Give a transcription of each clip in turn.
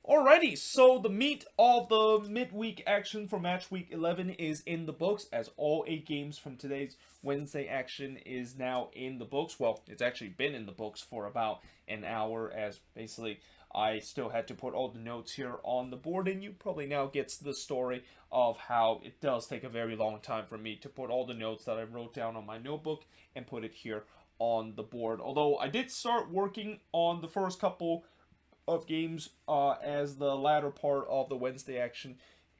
Alrighty, so the meat of the midweek action for match week 11 is in the books, as all 8 games from today's Wednesday action is now in the books. Well, it's actually been in the books for about an hour, as basically I still had to put all the notes here on the board, and you probably now get the story of how it does take a very long time for me to put all the notes that I wrote down on my notebook and put it here on the board. Although I did start working on the first couple of games as the latter part of the Wednesday action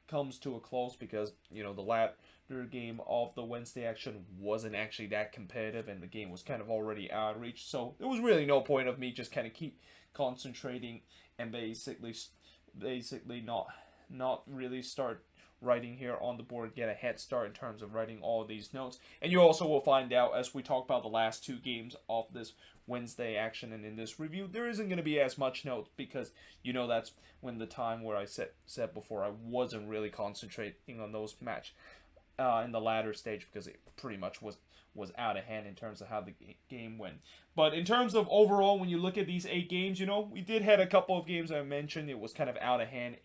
comes to a close, because the latter game of the Wednesday action wasn't actually that competitive and the game was kind of already out of reach, so there was really no point of me just kind of keep concentrating and basically not really start writing here on the board, get a head start in terms of writing all of these notes. And you also will find out as we talk about the last 2 games of this Wednesday action and in this review, there isn't going to be as much notes, because that's when the time where I said before I wasn't really concentrating on those match in the latter stage, because it pretty much was out of hand in terms of how the game went. But in terms of overall, when you look at these 8 games, we did had a couple of games I mentioned it was kind of out of hand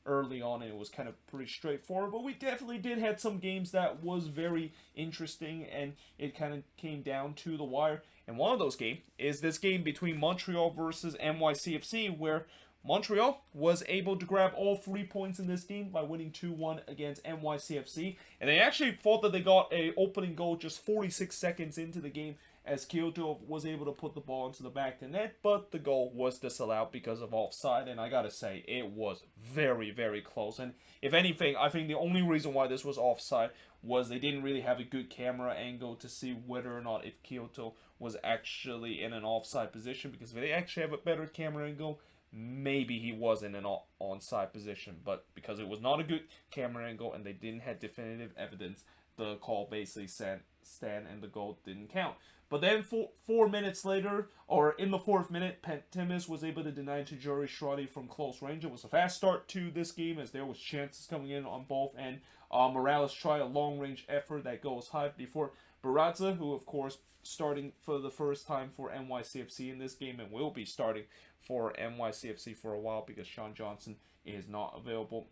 early on, and it was kind of pretty straightforward, but we definitely did had some games that was very interesting, and it kind of came down to the wire. And one of those games is this game between Montreal versus NYCFC, where Montreal was able to grab all 3 points in this game by winning 2-1 against NYCFC, and they actually thought that they got a opening goal just 46 seconds into the game, as Kyoto was able to put the ball into the back of the net, but the goal was disallowed because of offside, and I gotta say, it was very, very close. And if anything, I think the only reason why this was offside was they didn't really have a good camera angle to see whether or not if Kyoto was actually in an offside position, because if they actually have a better camera angle, maybe he was in an onside position. But because it was not a good camera angle and they didn't have definitive evidence, the call basically stand and the goal didn't count. But then 4 minutes later, or in the 4th minute, Pantemis was able to deny Tajori Shradi from close range. It was a fast start to this game, as there was chances coming in on both ends. Morales tried a long-range effort that goes high before Barazza, who of course starting for the first time for NYCFC in this game and will be starting for NYCFC for a while, because Sean Johnson is not available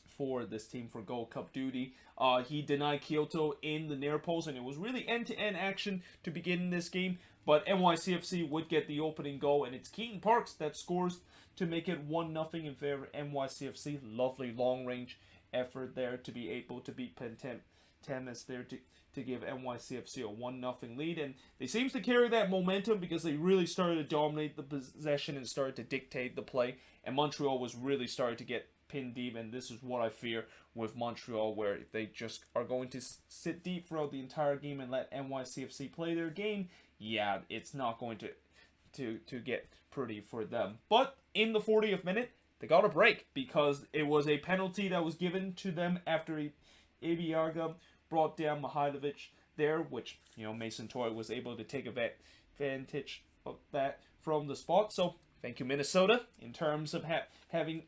for this team for Gold Cup duty. He denied Kyoto in the near post, and it was really end-to-end action to begin this game, but NYCFC would get the opening goal, and it's Keaton Parks that scores to make it 1-0 in favor of NYCFC. Lovely long-range effort there to be able to beat Pantemis there to give NYCFC a 1-0 lead, and they seems to carry that momentum because they really started to dominate the possession and started to dictate the play, and Montreal was really starting to get pinned deep, and this is what I fear with Montreal, where if they just are going to sit deep throughout the entire game and let NYCFC play their game, yeah, it's not going to get pretty for them. But in the 40th minute, they got a break, because it was a penalty that was given to them after Ibiaga brought down Mihailovic there, which Mason Toy was able to take advantage of that from the spot. So thank you, Minnesota, in terms of having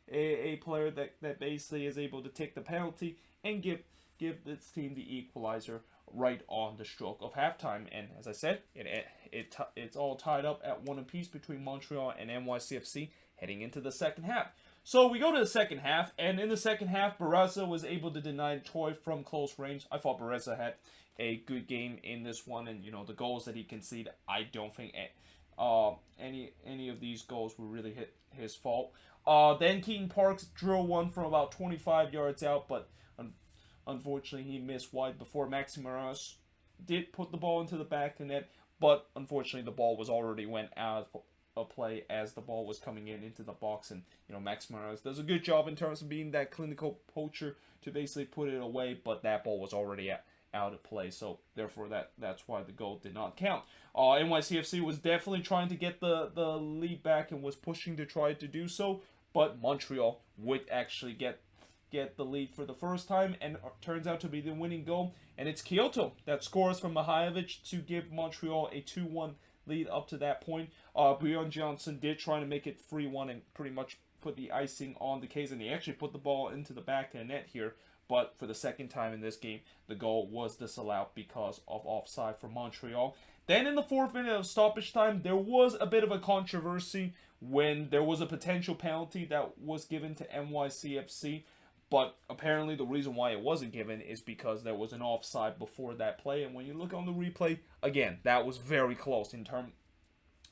a player that basically is able to take the penalty and give this team the equalizer right on the stroke of halftime. And as I said, it's all tied up at 1 apiece between Montreal and NYCFC heading into the second half. So we go to the second half, and in the second half, Barraza was able to deny Toy from close range. I thought Barraza had a good game in this one, and the goals that he conceded, I don't think any of these goals were really his fault. Then Keaton Parks drilled one from about 25 yards out, but unfortunately he missed wide before Maxi Morales did put the ball into the back of the net, but unfortunately the ball was already went out of play as the ball was coming into the box, and Max Morales does a good job in terms of being that clinical poacher to basically put it away, but that ball was already out of play, so therefore that's why the goal did not count. NYCFC was definitely trying to get the lead back and was pushing to try to do so, but Montreal would actually get the lead for the first time, and turns out to be the winning goal, and it's Kyoto that scores from Mihailovic to give Montreal a 2-1 lead up to that point. Breon Johnson did try to make it 3-1 and pretty much put the icing on the case, and he actually put the ball into the back of the net here, but for the second time in this game, the goal was disallowed because of offside for Montreal. Then in the 4th minute of stoppage time, there was a bit of a controversy when there was a potential penalty that was given to NYCFC. But apparently the reason why it wasn't given is because there was an offside before that play. And when you look on the replay, again, that was very close in terms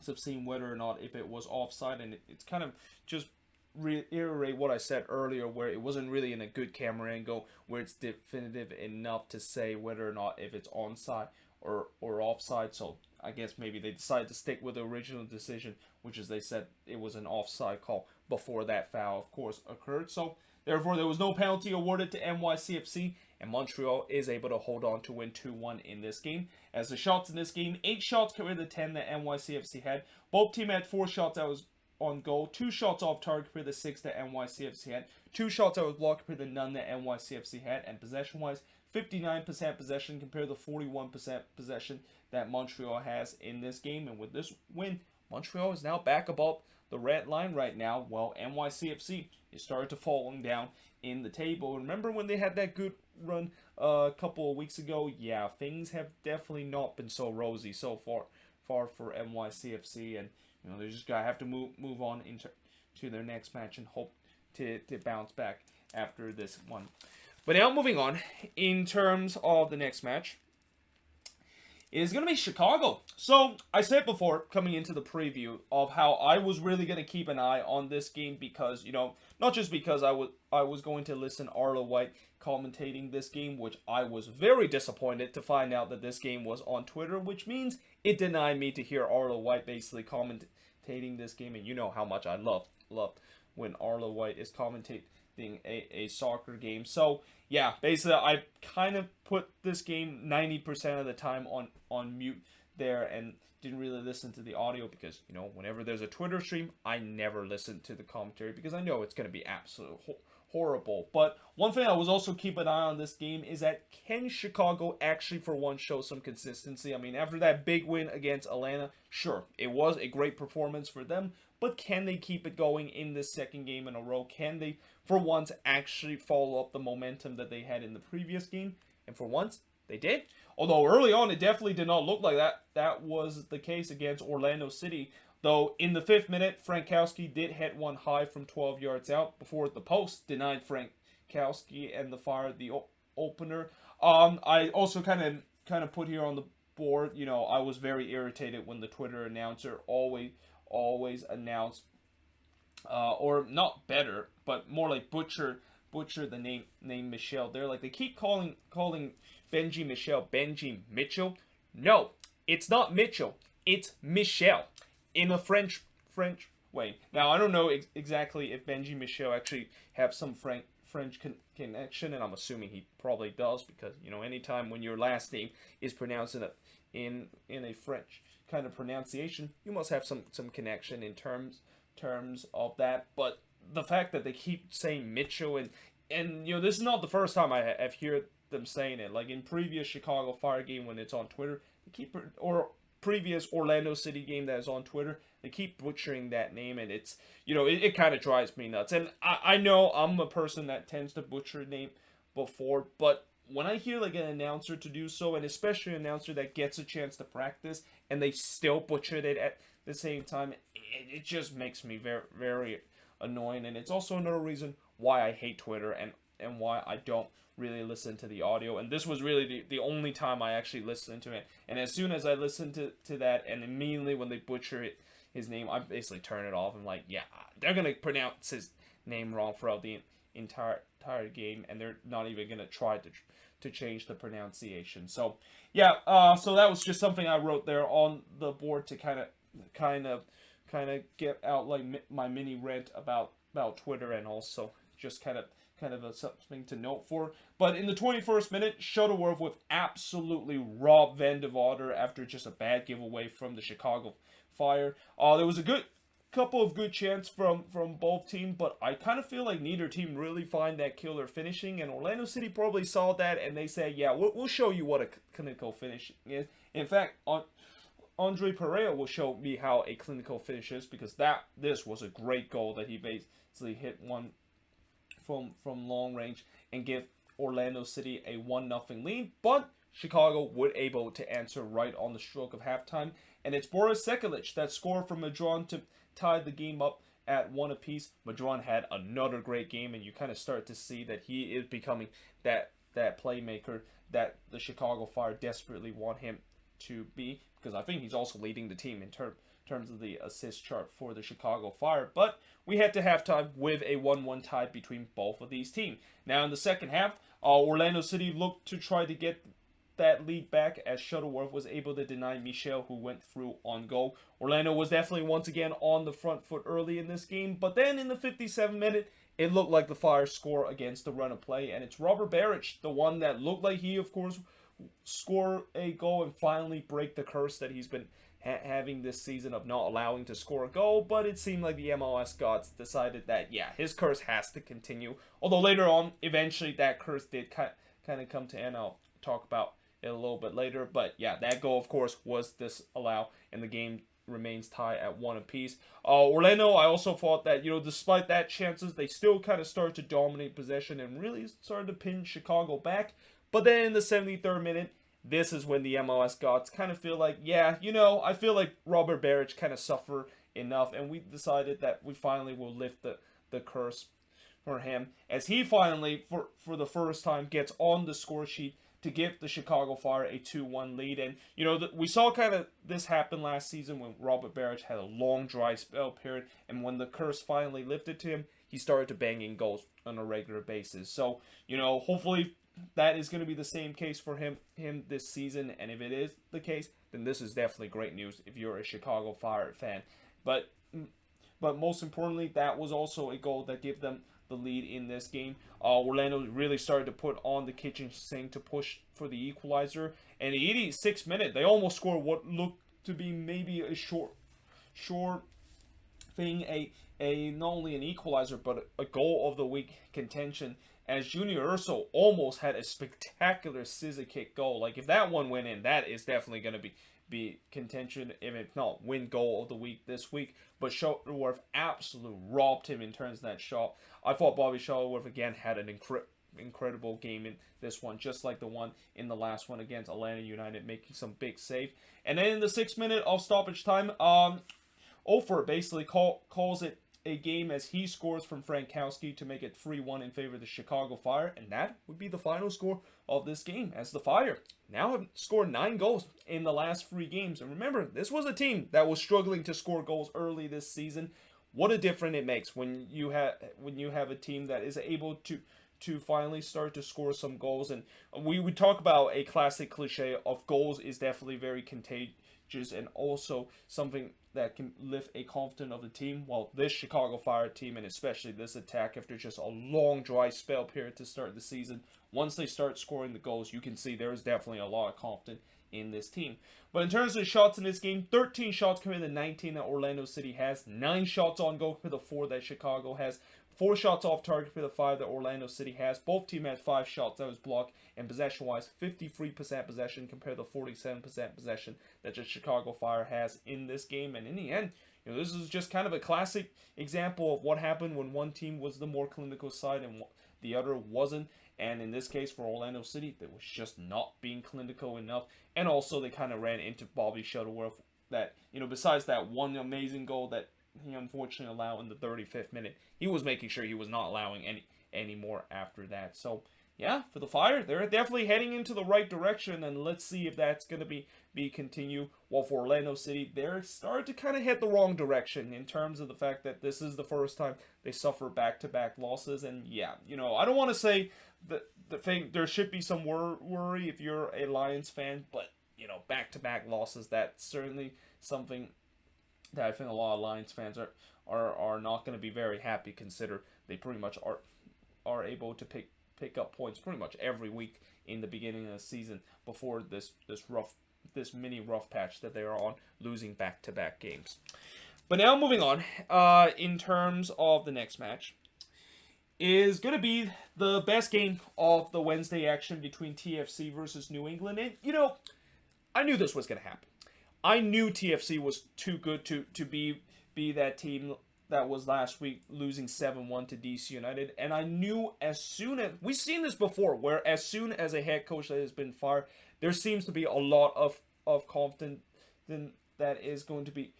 of seeing whether or not if it was offside. And it's kind of just reiterate what I said earlier, where it wasn't really in a good camera angle where it's definitive enough to say whether or not if it's onside or offside. So I guess maybe they decided to stick with the original decision, which is they said it was an offside call before that foul, of course, occurred. So therefore, there was no penalty awarded to NYCFC, and Montreal is able to hold on to win 2-1 in this game. As the shots in this game, 8 shots compared to 10 that NYCFC had. Both teams had 4 shots that was on goal, 2 shots off target compared to 6 that NYCFC had, 2 shots that was blocked compared to none that NYCFC had, and possession-wise, 59% possession compared to 41% possession that Montreal has in this game. And with this win, Montreal is now back above the red line right now, while NYCFC is starting to falling down in the table. Remember when they had that good run a couple of weeks ago? Yeah, things have definitely not been so rosy so far for NYCFC, and they just gotta have to move on into their next match and hope to bounce back after this one. But now moving on, in terms of the next match, is going to be Chicago. So I said before, coming into the preview, of how I was really going to keep an eye on this game because, not just because I was going to listen Arlo White commentating this game, which I was very disappointed to find out that this game was on Twitter, which means it denied me to hear Arlo White basically commentating this game, and you know how much I love when Arlo White is commentating a soccer game. So yeah, basically I kind of put this game 90% of the time on mute there and didn't really listen to the audio because, whenever there's a Twitter stream, I never listen to the commentary because I know it's going to be absolutely horrible. But one thing I was also keeping an eye on this game is that can Chicago actually for once show some consistency? I mean, after that big win against Atlanta, sure, it was a great performance for them, but can they keep it going in this second game in a row? Can they, for once, actually follow up the momentum that they had in the previous game? And for once, they did. Although early on, it definitely did not look like that was the case against Orlando City. Though in the 5th minute, Frankowski did hit one high from 12 yards out before the post denied Frankowski and the Fire the opener. I also kind of put here on the board, I was very irritated when the Twitter announcer always announced, or not better, but more like butcher the name Michel. They're like, they keep calling Benji Michel Benji Mitchell. No, it's not Mitchell. It's Michel in a French way. Now, I don't know exactly if Benji Michel actually have some French connection, and I'm assuming he probably does because, anytime when your last name is pronounced in a French kind of pronunciation, you must have some connection in terms of that. But the fact that they keep saying Mitchell and this is not the first time I've heard them saying it. Like in previous Chicago Fire game when it's on Twitter, or previous Orlando City game that is on Twitter, they keep butchering that name, and it's it kind of drives me nuts. And I know I'm a person that tends to butcher a name before, but when I hear like an announcer to do so, and especially an announcer that gets a chance to practice and they still butchered it at the same time, it just makes me very, very annoying. And it's also another reason why I hate Twitter and why I don't really listen to the audio. And this was really the only time I actually listened to it. And as soon as I listened to that, and immediately when they butcher his name, I basically turn it off. I'm like, yeah, they're going to pronounce his name wrong throughout the entire game, and they're not even going to try to change the pronunciation. So yeah, so that was just something I wrote there on the board to kind of get out like my mini rant about Twitter, and also just kind of something to note for. But in the 21st minute, Shuttleworth with absolutely robbed Van de Vader after just a bad giveaway from the Chicago Fire. There was a couple of good chances from both teams, but I kind of feel like neither team really find that killer finishing, and Orlando City probably saw that and they said, yeah, we'll show you what a clinical finishing is. In fact, Andre Pereira will show me how a clinical finish is, because this was a great goal that he basically hit one from long range and give Orlando City a 1-0 lead. But Chicago were able to answer right on the stroke of halftime. And it's Boris Sekulic that scored for Madron to tie the game up at 1 apiece. Madron had another great game, and you kind of start to see that he is becoming that playmaker that the Chicago Fire desperately want him to be, because I think he's also leading the team in terms of the assist chart for the Chicago Fire. But we head to halftime with a 1-1 tie between both of these teams. Now in the second half, Orlando City looked to try to get that lead back as Shuttleworth was able to deny Michel, who went through on goal. Orlando was definitely once again on the front foot early in this game, but then in the 57th minute, it looked like the Fire score against the run of play, and it's Robert Beric, the one that looked like he, of course, score a goal and finally break the curse that he's been having this season of not allowing to score a goal. But it seemed like the MLS gods decided that, yeah, his curse has to continue. Although later on, eventually that curse did kind of come to end. I'll talk about it a little bit later. But yeah, that goal, of course, was disallowed, and the game remains tied at 1 apiece. Orlando, I also thought that, despite that chances, they still kind of started to dominate possession and really started to pin Chicago back. But then in the 73rd minute, this is when the MLS gods kind of feel like, yeah, I feel like Robert Beric kind of suffered enough, and we decided that we finally will lift the curse for him, as he finally, for the first time, gets on the score sheet to give the Chicago Fire a 2-1 lead. And, we saw kind of this happen last season when Robert Beric had a long dry spell period, and when the curse finally lifted to him, he started to bang in goals on a regular basis. So, hopefully that is going to be the same case for him this season, and if it is the case, then this is definitely great news if you're a Chicago Fire fan. But most importantly, that was also a goal that gave them the lead in this game. Orlando really started to put on the kitchen sink to push for the equalizer, and the 86th minute, they almost scored what looked to be maybe a short thing, a not only an equalizer, but a goal of the week contention, as Junior Urso almost had a spectacular scissor kick goal. Like, if that one went in, that is definitely going to be contention, if not win goal of the week this week. But Shuttleworth absolutely robbed him in terms of that shot. I thought Bobby Shuttleworth again had an incredible game in this one, just like the one in the last one against Atlanta United, making some big save. And then in the 6th minute of stoppage time, Ofer basically calls it a game as he scores from Frankowski to make it 3-1 in favor of the Chicago Fire, and that would be the final score of this game, as the Fire now have scored 9 goals in the last 3 games. And remember, this was a team that was struggling to score goals early this season. What a difference it makes when you have a team that is able to finally start to score some goals. And we would talk about a classic cliche of goals is definitely very contagious and also something that can lift a confidence of the team. Well, this Chicago Fire team, and especially this attack, after just a long dry spell period to start the season, once they start scoring the goals, you can see there is definitely a lot of confidence in this team. But in terms of shots in this game, 13 shots compared to 19 that Orlando City has, 9 shots on goal compared to 4 that Chicago has, 4 shots off target for the 5 that Orlando City has. Both teams had 5 shots that was blocked, and possession-wise, 53% possession compared to 47% possession that the Chicago Fire has in this game. And in the end, this is just kind of a classic example of what happened when one team was the more clinical side and the other wasn't. And in this case, for Orlando City, they was just not being clinical enough. And also, they kind of ran into Bobby Shuttleworth that, besides that one amazing goal that he unfortunately allowed in the 35th minute, he was making sure he was not allowing any more after that. So, yeah, for the Fire, they're definitely heading into the right direction, and let's see if that's going to be continue. While for Orlando City, they're starting to kind of head the wrong direction in terms of the fact that this is the first time they suffer back-to-back losses. And yeah, I don't want to say the thing, there should be some worry if you're a Lions fan, but, back-to-back losses, that's certainly something that I think a lot of Lions fans are not going to be very happy, consider they pretty much are able to pick up points pretty much every week in the beginning of the season before this mini rough patch that they are on, losing back-to-back games. But now moving on, in terms of the next match, is going to be the best game of the Wednesday action between TFC versus New England. And, I knew this was going to happen. I knew TFC was too good to be that team that was last week, losing 7-1 to DC United. And I knew as soon as, we've seen this before, where as soon as a head coach that has been fired, there seems to be a lot of confidence that is going to be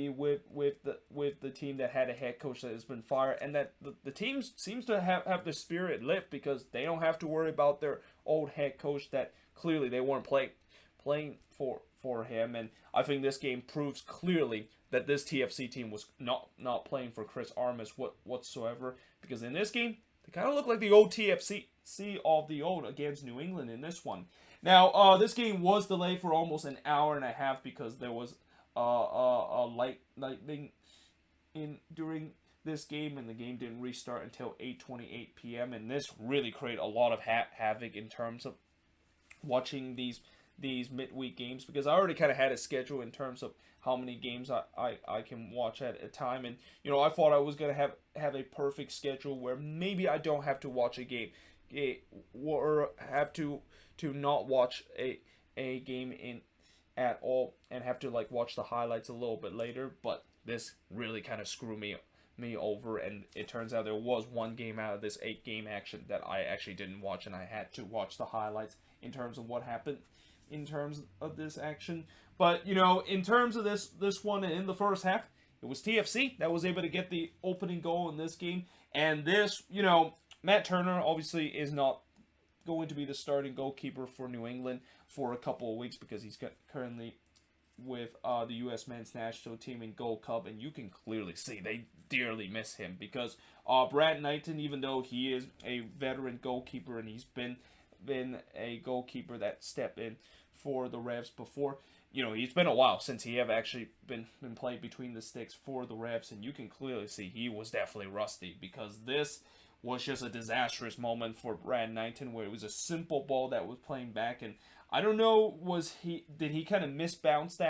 with the team that had a head coach that has been fired, and that the team seems to have the spirit lift because they don't have to worry about their old head coach that clearly they weren't playing for him. And I think this game proves clearly that this TFC team was not playing for Chris Armas whatsoever, because in this game they kind of look like the old TFC of the old against New England in this one. Now this game was delayed for almost an hour and a half because there was lightning in during this game, and the game didn't restart until 8:28 p.m. and this really created a lot of havoc in terms of watching these midweek games, because I already kind of had a schedule in terms of how many games I can watch at a time. And I thought I was gonna have a perfect schedule where maybe I don't have to watch a game or have to not watch a game in at all and have to watch the highlights a little bit later. But this really kind of screwed me over, and it turns out there was one game out of this 8-game action that I actually didn't watch, and I had to watch the highlights in terms of what happened in terms of this action. But in terms of this one in the first half, it was TFC that was able to get the opening goal in this game. And this, Matt Turner obviously is not going to be the starting goalkeeper for New England for a couple of weeks, because he's currently with the U.S. men's national team in Gold Cup, and you can clearly see they dearly miss him, because Brad Knighton, even though he is a veteran goalkeeper and he's been a goalkeeper that stepped in for the Revs before, he's been a while since he have actually been playing between the sticks for the Revs, and you can clearly see he was definitely rusty, because this was just a disastrous moment for Brad Knighton, where it was a simple ball that was playing back, and I don't know, did he kind of misbounce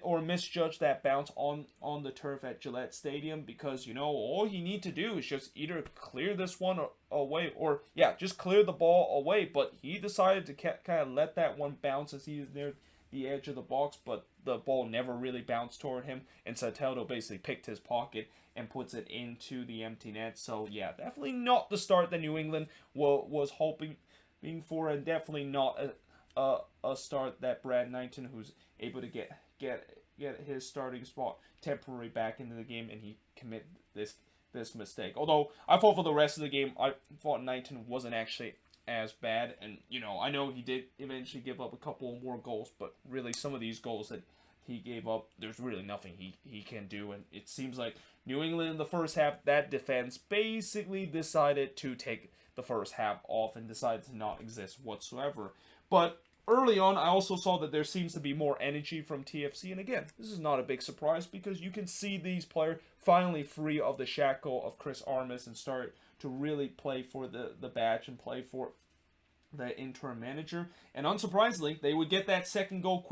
or misjudge that bounce on the turf at Gillette Stadium? Because all you need to do is just either clear this one away, or just clear the ball away. But he decided to kind of let that one bounce as he is near the edge of the box, but the ball never really bounced toward him, and Soteldo basically picked his pocket and puts it into the empty net. So definitely not the start that New England was hoping for, and definitely not a start that Brad Knighton, who's able to get his starting spot temporarily back into the game, and he commit this mistake. Although I thought for the rest of the game, I thought Knighton wasn't actually as bad, and I know he did eventually give up a couple more goals, but really some of these goals that he gave up, there's really nothing he can do. And it seems like New England in the first half, that defense basically decided to take the first half off and decided to not exist whatsoever. But early on, I also saw that there seems to be more energy from TFC, and again, this is not a big surprise, because you can see these players finally free of the shackle of Chris Armas and start to really play for the badge and play for the interim manager. And unsurprisingly, they would get that second goal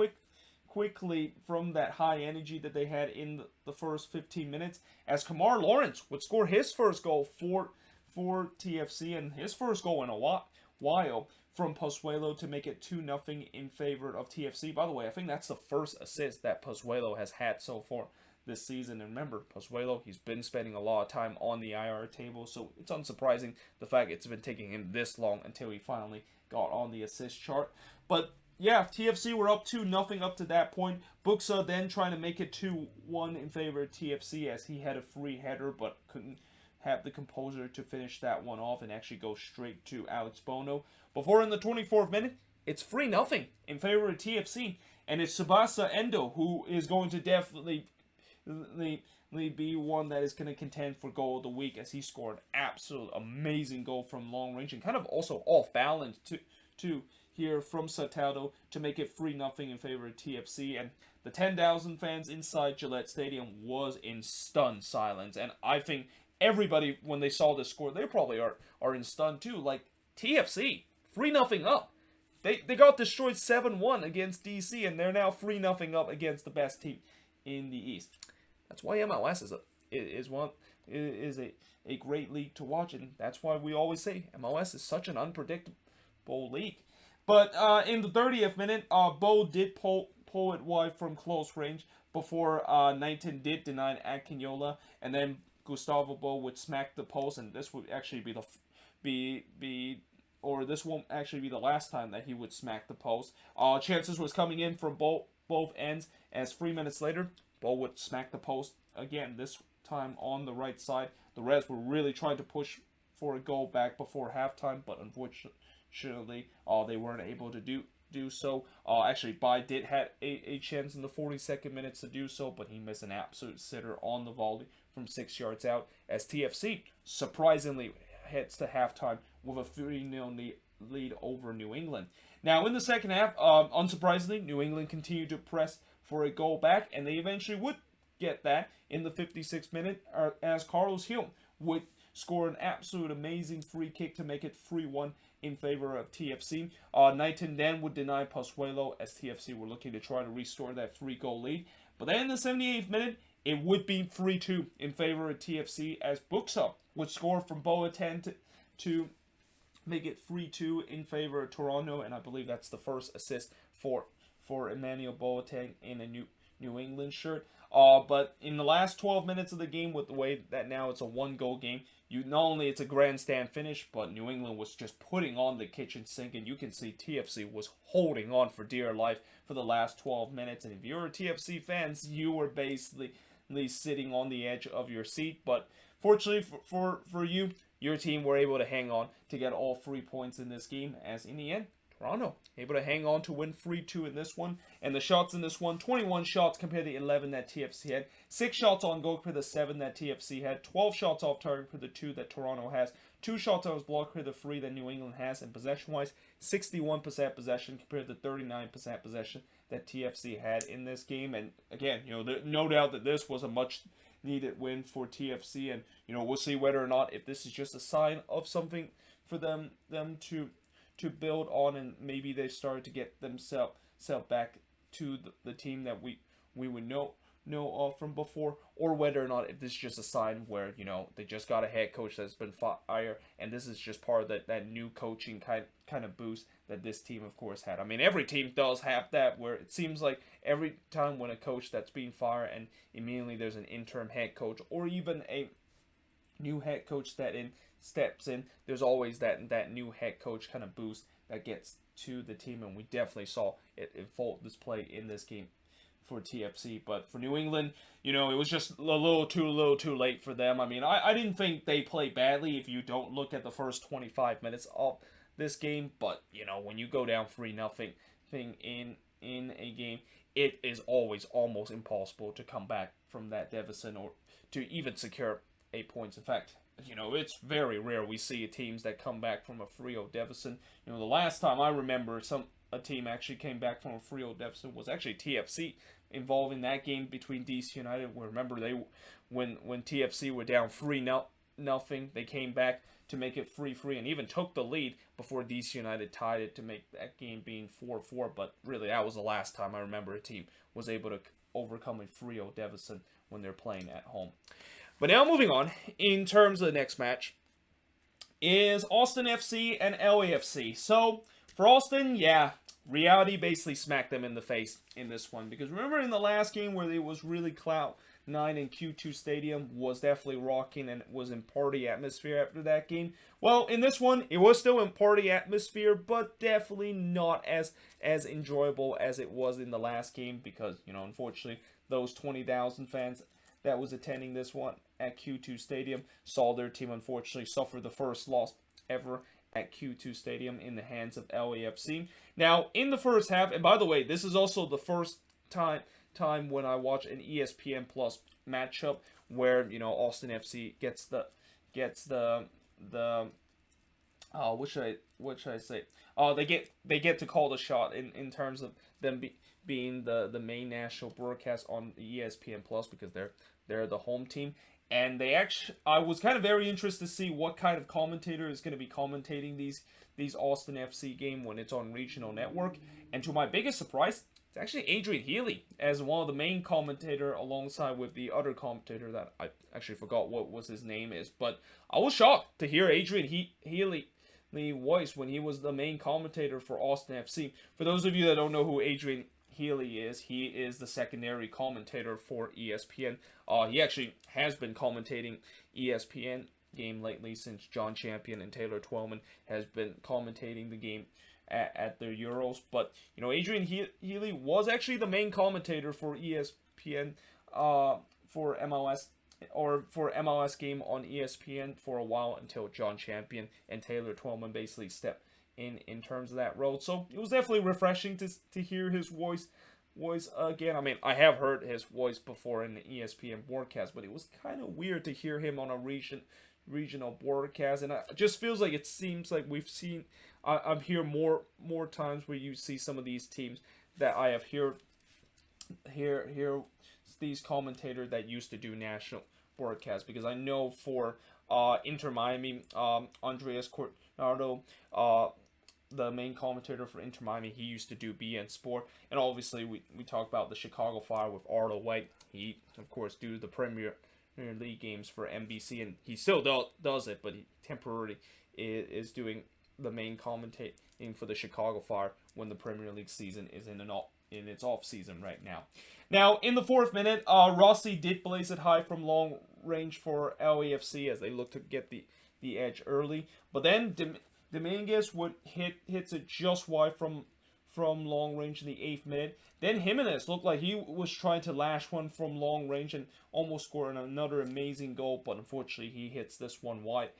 quickly from that high energy that they had in the first 15 minutes, as Kamar Lawrence would score his first goal for TFC, and his first goal in a while from Pozuelo to make it 2-0 in favor of TFC. By the way, I think that's the first assist that Pozuelo has had so far this season. And remember, Pozuelo, he's been spending a lot of time on the IR table, so it's unsurprising the fact it's been taking him this long until he finally got on the assist chart. But TFC were up 2-0 up to that point. Buxa then trying to make it 2-1 in favor of TFC, as he had a free header but couldn't have the composure to finish that one off and actually go straight to Alex Bono. Before in the 24th minute, it's 3-0 in favor of TFC, and it's Tsubasa Endo who is going to definitely be one that is going to contend for goal of the week, as he scored an absolute amazing goal from long range, and kind of also off balance to here from Soteldo to make it 3-0 in favor of TFC. And the 10,000 fans inside Gillette Stadium was in stunned silence, and I think everybody, when they saw this score, they probably are in stun too. Like, TFC 3-0 up. They got destroyed 7-1 against DC, and they're now 3-0 up against the best team in the East. That's why MLS is a great league to watch, and that's why we always say MLS is such an unpredictable league. But in the 30th minute, Bo did pull it wide from close range, before Knighton did deny Akinyola, and then Gustavo Bo would smack the post, and this would actually be this won't actually be the last time that he would smack the post. Chances was coming in from both ends, as 3 minutes later, Bo would smack the post again, this time on the right side. The Reds were really trying to push for a goal back before halftime, but unfortunately, they weren't able to do so. Actually, Bai did have a chance in the 42nd minutes to do so, but he missed an absolute sitter on the volley from 6 yards out, as TFC surprisingly heads to halftime with a 3-0 lead over New England. Now, in the second half, unsurprisingly, New England continued to press for a goal back, and they eventually would get that in the 56th minute, as Carlos Hill would score an absolute amazing free kick to make it 3-1 in favor of TFC. Knighton then would deny Pozuelo, as TFC were looking to try to restore that 3-goal lead. But then in the 78th minute, it would be 3-2 in favor of TFC, as Buxa would score from Boateng to make it 3-2 in favor of Toronto, and I believe that's the first assist for Emmanuel Boateng in a New England shirt. But in the last 12 minutes of the game, with the way that now it's a 1-goal game, not only it's a grandstand finish, but New England was just putting on the kitchen sink, and you can see TFC was holding on for dear life for the last 12 minutes. And if you're a TFC fans, you were basically sitting on the edge of your seat. But fortunately for you, your team were able to hang on to get all 3 points in this game, as in the end, Toronto able to hang on to win 3-2 in this one. And the shots in this one, 21 shots compared to 11 that TFC had. 6 shots on goal compared to 7 that TFC had. 12 shots off target for the 2 that Toronto has. 2 shots that was blocked for the 3 that New England has. And possession-wise, 61% possession compared to 39% possession that TFC had in this game. And again, no doubt that this was a much needed win for TFC, and we'll see whether or not if this is just a sign of something for them to build on, and maybe they started to get themselves back to the team that we would know of from before, or whether or not if this is just a sign where they just got a head coach that's been fired, and this is just part of that new coaching kind of boost that this team of course had. I mean, every team does have that, where it seems like every time when a coach that's being fired and immediately there's an interim head coach or even a new head coach that steps in, there's always that new head coach kind of boost that gets to the team, and we definitely saw it in full display in this game for TFC. But for New England, it was just a little too late for them. I mean, I didn't think they played badly if you don't look at the first 25 minutes of this game, but when you go down 3-0 in a game, it is always almost impossible to come back from that deficit or to even secure 8 points. In fact, it's very rare we see teams that come back from a 3-0 deficit. The last time I remember a team actually came back from a 3-0 deficit was actually TFC, involving that game between DC United. Remember, when TFC were down 3-0, they came back to make it 3-3 and even took the lead before DC United tied it to make that game being 4-4. But really, that was the last time I remember a team was able to overcome a 3-0 deficit when they're playing at home. But now moving on, in terms of the next match, is Austin FC and LAFC. So, for Austin, reality basically smacked them in the face in this one. Because remember in the last game where it was really cloud 9 in Q2 Stadium was definitely rocking and was in party atmosphere after that game. Well, in this one, it was still in party atmosphere, but definitely not as enjoyable as it was in the last game, because, unfortunately, those 20,000 fans that was attending this one at Q2 Stadium saw their team unfortunately suffer the first loss ever at Q2 Stadium in the hands of LAFC. Now, in the first half, and by the way, this is also the first time when I watch an ESPN Plus matchup where Austin FC gets the what should I say? They get to call the shot in terms of them being the main national broadcast on the ESPN Plus, because they're the home team. And I was kind of very interested to see what kind of commentator is going to be commentating these Austin FC game when it's on regional network. And to my biggest surprise, it's actually Adrian Healy as one of the main commentator, alongside with the other commentator that I actually forgot what was his name is. But I was shocked to hear Adrian Healy voice when he was the main commentator for Austin FC. For those of you that don't know who Adrian Healy is. He is the secondary commentator for ESPN. He actually has been commentating ESPN game lately since John Champion and Taylor Twellman has been commentating the game at the Euros. But Adrian Healy was actually the main commentator for ESPN for MLS or for MLS game on ESPN for a while until John Champion and Taylor Twellman basically stepped in terms of that role. So it was definitely refreshing to hear his voice again. I mean, I have heard his voice before in the ESPN broadcast, but it was kind of weird to hear him on a regional broadcast, and it just feels like it seems like we've seen. I'm here more times where you see some of these teams that I have hear these commentators that used to do national broadcasts, because I know for Inter Miami, Andreas Cornado, the main commentator for Inter Miami, he used to do BN Sport, and obviously we talk about the Chicago Fire with Arlo White. He of course do the Premier League games for NBC, and he still does it, but he temporarily is doing the main commentating for the Chicago Fire when the Premier League season is in its off season right now. Now in the 4th minute, Rossi did blaze it high from long range for LAFC as they look to get the edge early, but then Dominguez hits it just wide from long range in the 8th minute. Then Jimenez looked like he was trying to lash one from long range and almost scored another amazing goal, but unfortunately he hits this one wide.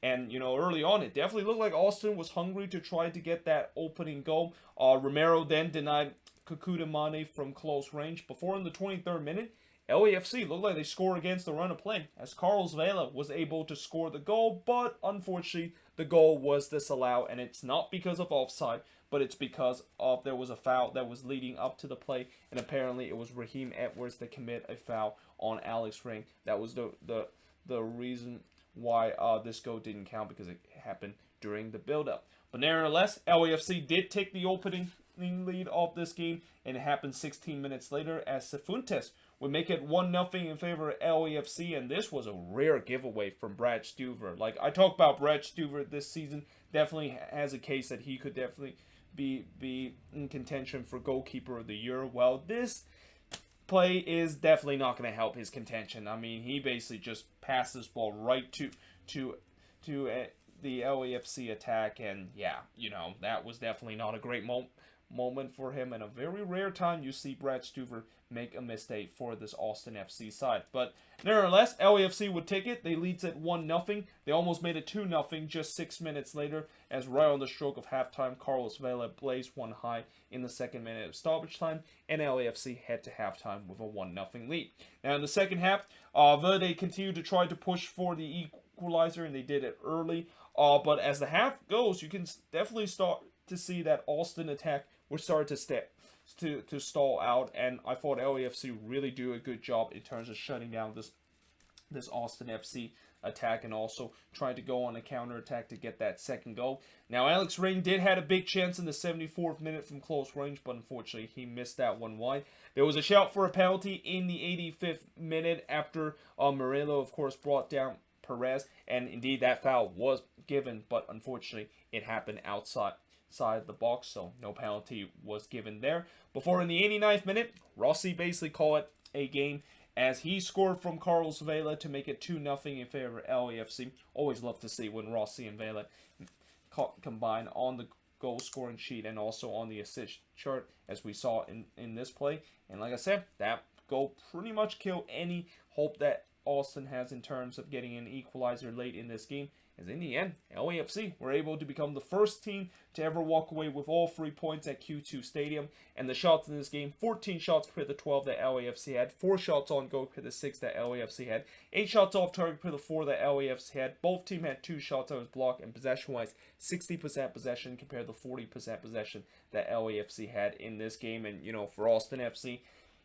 And early on it definitely looked like Austin was hungry to try to get that opening goal. Romero then denied Kekuta Mane from close range. Before in the 23rd minute, LAFC looked like they scored against the run of play as Carlos Vela was able to score the goal, but unfortunately the goal was disallowed, and it's not because of offside, but it's because of there was a foul that was leading up to the play, and apparently it was Raheem Edwards that committed a foul on Alex Ring. That was the reason why this goal didn't count, because it happened during the build-up. But nevertheless, LAFC did take the opening lead of this game, and it happened 16 minutes later as Cifuentes would make it 1-0 in favor of LAFC, and this was a rare giveaway from Brad Stuver. Like I talked about Brad Stuver this season, definitely has a case that he could definitely be in contention for goalkeeper of the year. Well, this play is definitely not going to help his contention. I mean, he basically just passed this ball right to the LAFC attack, and yeah, that was definitely not a great moment for him, and a very rare time you see Brad Stuver make a mistake for this Austin FC side. But nevertheless, LAFC would take it. They leads at 1-0. They almost made it 2-0 just 6 minutes later, as right on the stroke of halftime, Carlos Vela blazed one high in the 2nd minute of stoppage time, and LAFC head to halftime with a 1-0 lead. Now in the second half, Verde continued to try to push for the equalizer, and they did it early. But as the half goes, you can definitely start to see that Austin attack would start to stall out, and I thought LAFC really do a good job in terms of shutting down this Austin FC attack, and also trying to go on a counter attack to get that second goal. Now Alex Ring did have a big chance in the 74th minute from close range, but unfortunately he missed that one wide. There was a shout for a penalty in the 85th minute after Murillo of course brought down Perez, and indeed that foul was given, but unfortunately it happened outside the box, so no penalty was given there. Before in the 89th minute, Rossi basically called it a game as he scored from Carlos Vela to make it 2-0 in favor of LAFC. Always love to see when Rossi and Vela combine on the goal scoring sheet and also on the assist chart, as we saw in this play. And like I said, that goal pretty much killed any hope that Austin has in terms of getting an equalizer late in this game, as in the end, LAFC were able to become the first team to ever walk away with all 3 points at Q2 Stadium. And the shots in this game, 14 shots per the 12 that LAFC had, 4 shots on goal per the 6 that LAFC had, 8 shots off target per the 4 that LAFC had. Both teams had 2 shots that was blocked, and possession-wise, 60% possession compared to 40% possession that LAFC had in this game. And, for Austin FC,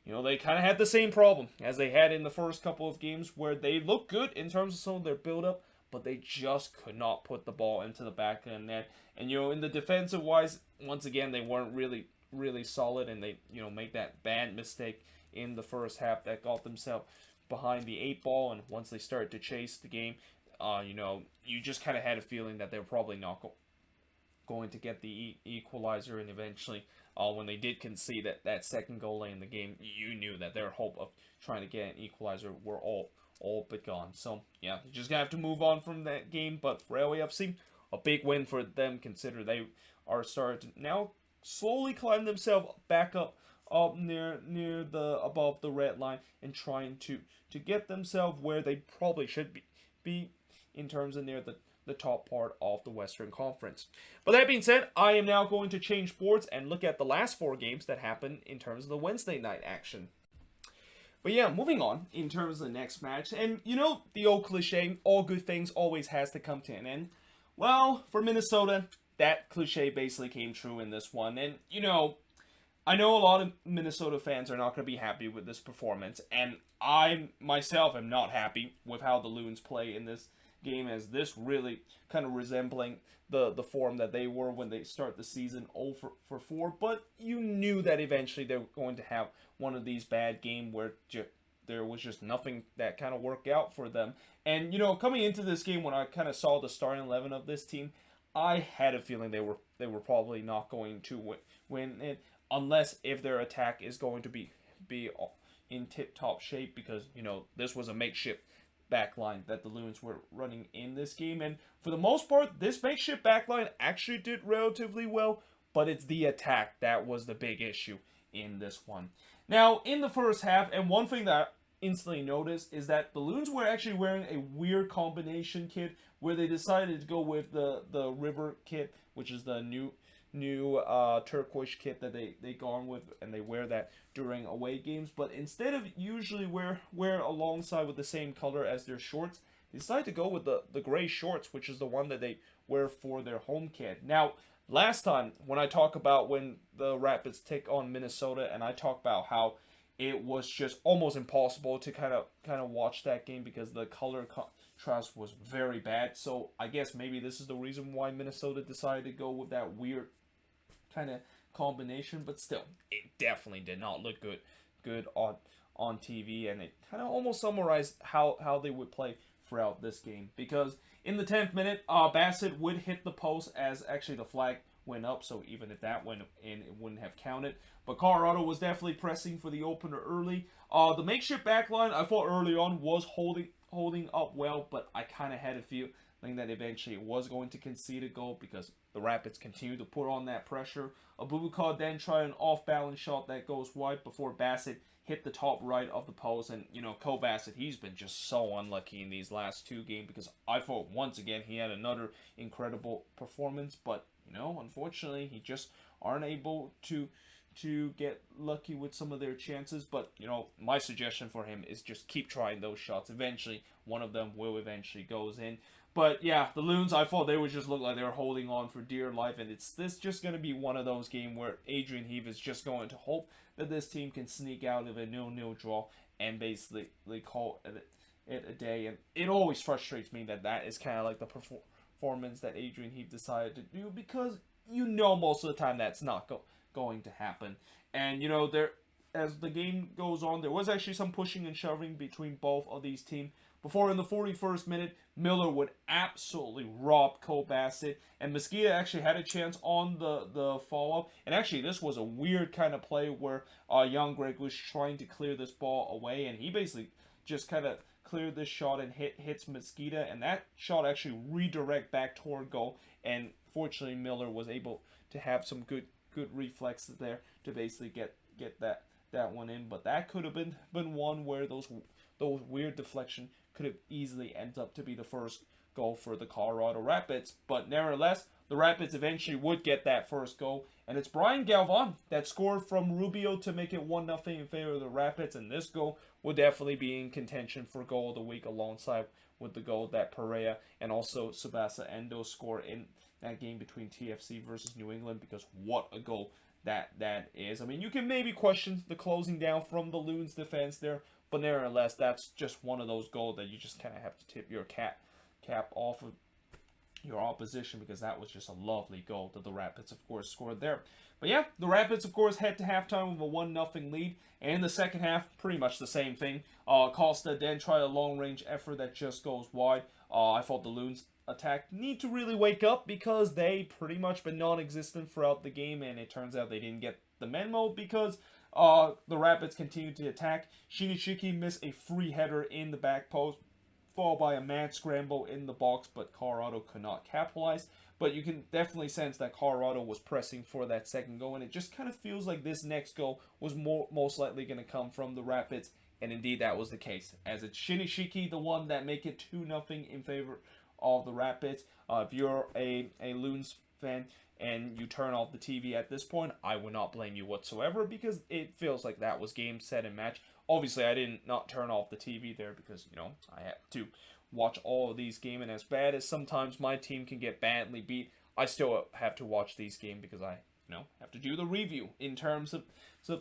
they kind of had the same problem as they had in the first couple of games, where they looked good in terms of some of their build-up, but they just could not put the ball into the back of the net. And, in the defensive wise, once again, they weren't really solid, and they, make that bad mistake in the first half that got themselves behind the 8 ball. And once they started to chase the game, you just kind of had a feeling that they were probably not going to get the equalizer, and eventually when they did concede that second goal late in the game, you knew that their hope of trying to get an equalizer were all but gone. So yeah, you're just gonna have to move on from that game. But for LAFC, a big win for them, consider they are starting to now slowly climb themselves back up near the above the red line and trying to get themselves where they probably should be in terms of near the top part of the Western Conference. But that being said, I am now going to change sports and look at the last 4 games that happened in terms of the Wednesday night action. But yeah, moving on in terms of the next match, and you know the old cliche, all good things always has to come to an end. Well, for Minnesota, that cliche basically came true in this one, and you know, I know a lot of Minnesota fans are not going to be happy with this performance, and I myself am not happy with how the Loons play in this game, as this really kind of resembling the form that they were when they start the season 0 for 4, but you knew that eventually they were going to have one of these bad games where there was just nothing that kind of worked out for them. And, you know, coming into this game, when I kind of saw the starting 11 of this team, I had a feeling they were probably not going to win it, unless if their attack is going to be in tip-top shape, because, you know, this was a makeshift backline that the Loons were running in this game. And for the most part, this makeshift backline actually did relatively well, but it's the attack that was the big issue in this one. Now, in the first half, and one thing that I instantly noticed is that the Loons were actually wearing a weird combination kit where they decided to go with the River kit, which is the new turquoise kit that they gone with, and they wear that during away games. But instead of usually wear alongside with the same color as their shorts, they decided to go with the gray shorts, which is the one that they wear for their home kit. Now, last time when I talk about when the Rapids take on Minnesota, and I talk about how it was just almost impossible to kind of watch that game because the color contrast was very bad. So I guess maybe this is the reason why Minnesota decided to go with that weird kind of combination. But still, it definitely did not look good on TV, and it kind of almost summarized how they would play throughout this game, because in the 10th minute, Bassett would hit the post as actually the flag went up, so even if that went in, it wouldn't have counted. But Colorado was definitely pressing for the opener early. The makeshift backline, I thought early on, was holding up well, but I kind of had a feeling that eventually it was going to concede a goal because the Rapids continued to put on that pressure. Abubakar then tried an off-balance shot that goes wide before Bassett hit the top right of the post. And, you know, Cole Bassett, he's been just so unlucky in these last 2 games, because I thought once again he had another incredible performance, but, you know, unfortunately he just aren't able to get lucky with some of their chances. But, you know, my suggestion for him is just keep trying those shots. Eventually, one of them will eventually goes in. But yeah, the Loons, I thought they would just look like they were holding on for dear life, and it's just going to be one of those games where Adrian Heath is just going to hope that this team can sneak out of a 0-0 draw and basically call it a day. And it always frustrates me that is kind of like the performance that Adrian Heath decided to do, because you know most of the time that's not going to happen. And, you know, as the game goes on, there was actually some pushing and shoving between both of these teams, before in the 41st minute, Miller would absolutely rob Cole Bassett, and Mosqueda actually had a chance on the follow-up. And actually, this was a weird kind of play where young Greg was trying to clear this ball away, and he basically just kind of cleared this shot and hits Mosqueda, and that shot actually redirect back toward goal. And fortunately, Miller was able to have some good reflexes there to basically get that one in. But that could have been one where those weird deflection could have easily ended up to be the first goal for the Colorado Rapids. But nevertheless, the Rapids eventually would get that first goal, and it's Brian Galvan that scored from Rubio to make it 1-0 in favor of the Rapids, and this goal will definitely be in contention for goal of the week, alongside with the goal that Perea and also Subasa Endo scored in that game between TFC versus New England, because what a goal that is. I mean, you can maybe question the closing down from the Loons defense there, but nevertheless, that's just one of those goals that you just kind of have to tip your cap off of your opposition, because that was just a lovely goal that the Rapids, of course, scored there. But yeah, the Rapids, of course, head to halftime with a 1-0 lead, and in the second half, pretty much the same thing. Costa then tried a long-range effort that just goes wide. I thought the Loons attack need to really wake up, because they pretty much been non-existent throughout the game, and it turns out they didn't get the memo because the Rapids continued to attack. Shinishiki missed a free header in the back post, followed by a mad scramble in the box, but Colorado could not capitalize. But you can definitely sense that Colorado was pressing for that second goal, and it just kind of feels like this next goal was most likely going to come from the Rapids, and indeed that was the case, as it's Shinishiki, the one that make it 2-0 in favor of the Rapids. If you're a Loons fan and you turn off the TV at this point, I would not blame you whatsoever, because it feels like that was game, set, and match. Obviously, I didn't not turn off the TV there because, I had to watch all of these games, and as bad as sometimes my team can get badly beat, I still have to watch these games because I, have to do the review in terms of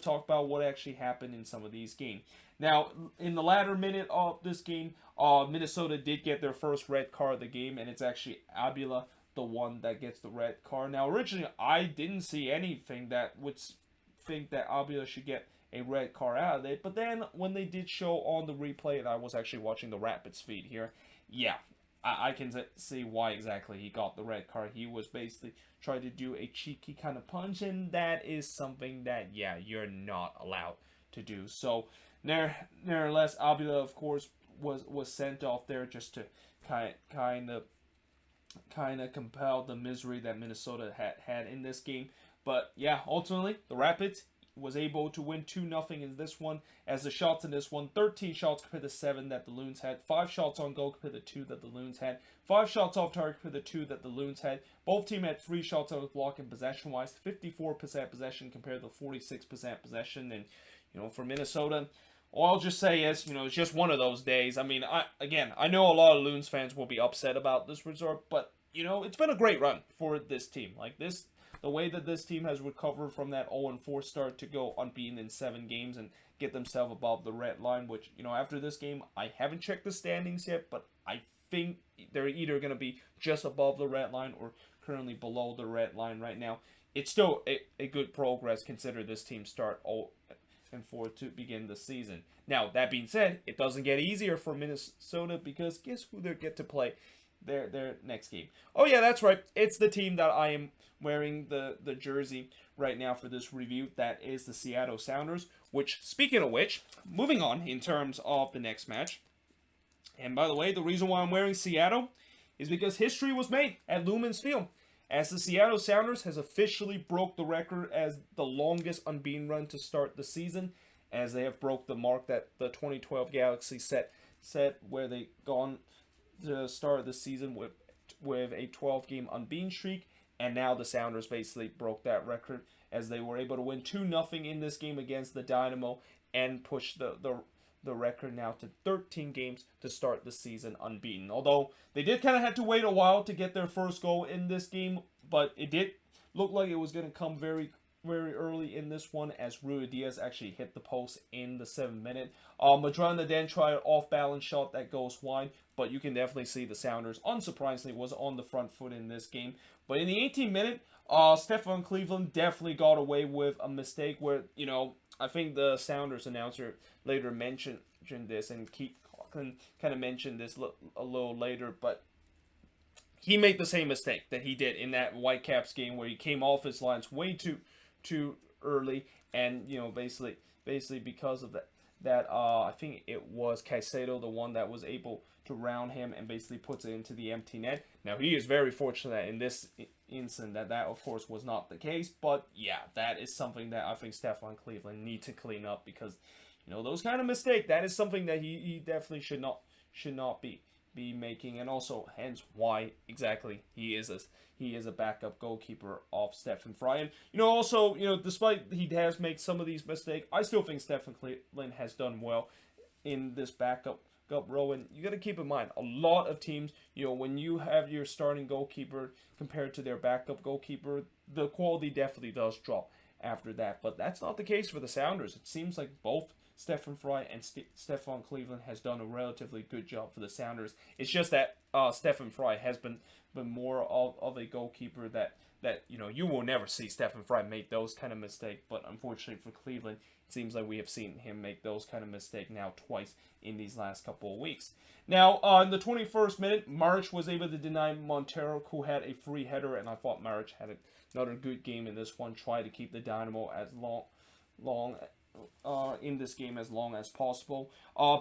talk about what actually happened in some of these games. Now, in the latter minute of this game, Minnesota did get their first red card of the game, and it's actually Abila, the one that gets the red card. Now, originally, I didn't see anything that would think that Abila should get a red card out of it, but then when they did show on the replay, and I was actually watching the Rapids feed here, yeah, I can see why exactly he got the red card. He was basically trying to do a cheeky kind of punch, and that is something that, yeah, you're not allowed to do. So, nevertheless, Abila, of course, was sent off there just to kind of compel the misery that Minnesota had in this game. But yeah, ultimately, the Rapids was able to win 2-0 in this one, as the shots in this one, 13 shots compared to 7 that the Loons had, 5 shots on goal compared to 2 that the Loons had, 5 shots off target compared to 2 that the Loons had. Both teams had 3 shots out of block, and possession-wise, 54% possession compared to 46% possession. And, for Minnesota, all I'll just say is, it's just one of those days. I mean, I know a lot of Loons fans will be upset about this result, but, it's been a great run for this team. Like, the way that this team has recovered from that 0-4 start to go unbeaten in 7 games and get themselves above the red line, which, after this game, I haven't checked the standings yet, but I think they're either going to be just above the red line or currently below the red line right now. It's still a good progress considering this team start 0-4 to begin the season. Now, that being said, it doesn't get easier for Minnesota because guess who they get to play their next game? Oh yeah, that's right. It's the team that I am wearing the jersey right now for this review. That is the Seattle Sounders, which, speaking of which, moving on in terms of the next match. And by the way, the reason why I'm wearing Seattle is because history was made at Lumen's Field, as the Seattle Sounders has officially broke the record as the longest unbeaten run to start the season, as they have broke the mark that the 2012 Galaxy set where they gone to start the season with a 12-game unbeaten streak, and now the Sounders basically broke that record as they were able to win 2-0 in this game against the Dynamo and push the record now to 13 games to start the season unbeaten. Although they did kind of have to wait a while to get their first goal in this game, but it did look like it was going to come very, very early in this one, as Ruidíaz actually hit the post in the 7th minute. Madrona then tried an off-balance shot that goes wide, but you can definitely see the Sounders, unsurprisingly, was on the front foot in this game. But in the 18th minute, Stefan Cleveland definitely got away with a mistake where, I think the Sounders announcer later mentioned this, and Keith Coughlin kind of mentioned this a little later, but he made the same mistake that he did in that Whitecaps game where he came off his lines way too early, and basically because of that I think it was Caicedo, the one that was able to round him and basically puts it into the empty net. Now, he is very fortunate in this incident that of course was not the case, but yeah, that is something that I think Stefan Cleveland need to clean up, because those kind of mistake, that is something that he definitely should not be making, and also hence why exactly he is a backup goalkeeper of Stefan Frey. And also, despite he has made some of these mistakes, I still think Stefan Cleveland has done well in this backup role. And you got to keep in mind, a lot of teams, when you have your starting goalkeeper compared to their backup goalkeeper, the quality definitely does drop after that. But that's not the case for the Sounders. It seems like both Stephen Fry and Stefan Cleveland has done a relatively good job for the Sounders. It's just that Stephen Fry has been more of a goalkeeper that you will never see Stephen Fry make those kind of mistakes. But unfortunately for Cleveland, it seems like we have seen him make those kind of mistakes now twice in these last couple of weeks. Now, in the 21st minute, March was able to deny Montero, who had a free header, and I thought March had another good game in this one. Tried to keep the Dynamo as long in this game as long as possible.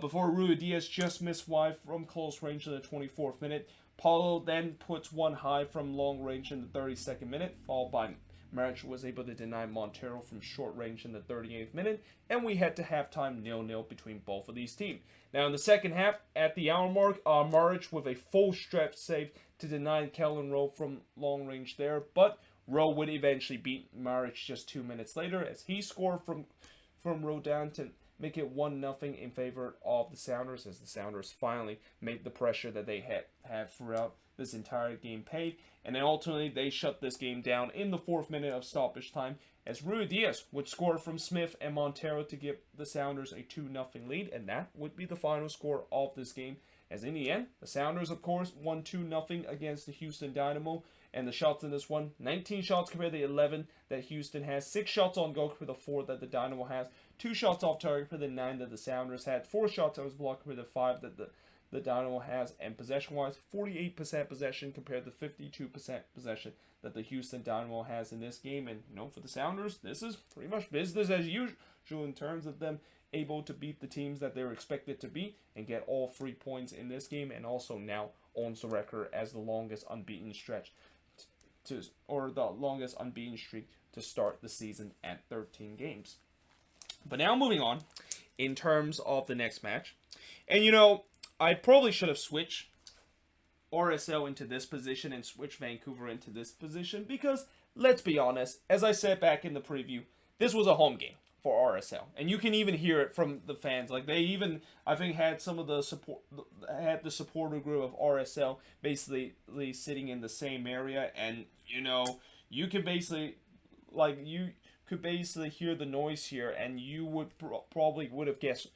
Before Ruidíaz just missed wide from close range in the 24th minute. Paulo then puts one high from long range in the 32nd minute, followed by March was able to deny Montero from short range in the 38th minute, and we head to halftime 0-0 between both of these teams. Now in the second half, at the hour mark, March with a full stretch save to deny Kellen Rowe from long range there, but Rowe would eventually beat March just 2 minutes later as he scored from Rodan to make it 1-0 in favor of the Sounders, as the Sounders finally made the pressure that they had throughout this entire game paid. And then ultimately they shut this game down in the 4th minute of stoppage time as Ruidíaz would score from Smith and Montero to give the Sounders a 2-0 lead, and that would be the final score of this game. As in the end, the Sounders of course won 2-0 against the Houston Dynamo. And the shots in this one, 19 shots compared to 11 that Houston has, 6 shots on goal compared to 4 that the Dynamo has, 2 shots off target compared to 9 that the Sounders had, 4 shots that was blocked compared to 5 that the Dynamo has, and possession-wise, 48% possession compared to 52% possession that the Houston Dynamo has in this game. And, for the Sounders, this is pretty much business as usual in terms of them able to beat the teams that they're expected to beat and get all 3 points in this game, and also now owns the record as the longest unbeaten stretch or the longest unbeaten streak to start the season at 13 games. But now moving on in terms of the next match. And I probably should have switched RSL into this position and switched Vancouver into this position because, let's be honest, as I said back in the preview, this was a home game for RSL. And you can even hear it from the fans. Like, they even, I think, had some of the supporter group of RSL basically sitting in the same area. And, you could basically, hear the noise here, and you would probably would have guessed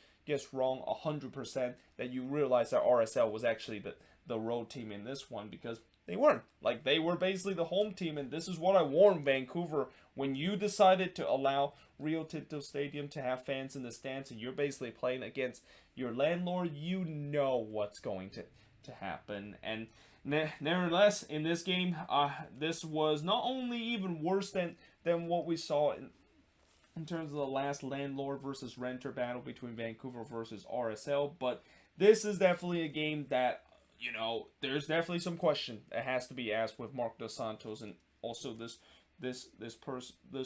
wrong 100% that you realized that RSL was actually the road team in this one, because they weren't. Like, they were basically the home team, and this is what I warned Vancouver when you decided to allow Rio Tinto Stadium to have fans in the stands, and you're basically playing against your landlord. You know what's going to happen. And nevertheless, in this game, this was not only even worse than what we saw in terms of the last landlord versus renter battle between Vancouver versus RSL, but this is definitely a game that, there's definitely some question that has to be asked with Mark Dos Santos and also this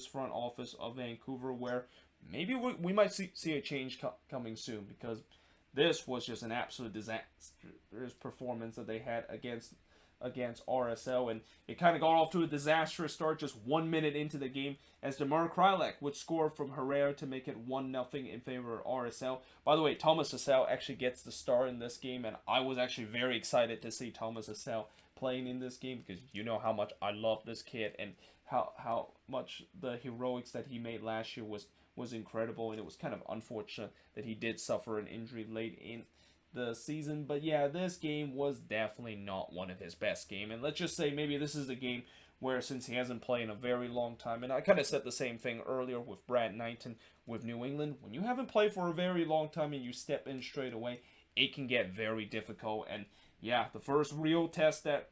front office of Vancouver, where maybe we might see a change coming soon, because this was just an absolute disastrous performance that they had against RSL, and it kind of got off to a disastrous start just 1 minute into the game as DeMar Krylak would score from Herrera to make it 1-0 in favor of RSL. By the way, Thomas Hasel actually gets the start in this game, and I was actually very excited to see Thomas Hasel playing in this game, because you know how much I love this kid and how much the heroics that he made last year was incredible, and it was kind of unfortunate that he did suffer an injury late in the season. But yeah, this game was definitely not one of his best games, and let's just say maybe this is a game where, since he hasn't played in a very long time, and I kind of said the same thing earlier with Brad Knighton with New England, when you haven't played for a very long time and you step in straight away, it can get very difficult. And yeah, the first real test that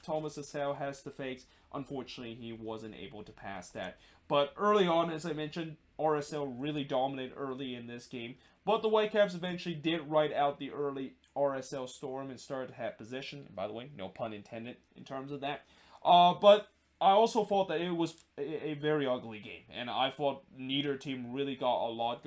Thomas Hasel has to face, unfortunately he wasn't able to pass that. But early on, as I mentioned, RSL really dominated early in this game, but the Whitecaps eventually did ride out the early RSL storm and started to have possession. And by the way, no pun intended in terms of that. But I also thought that it was a very ugly game, and I thought neither team really got a lot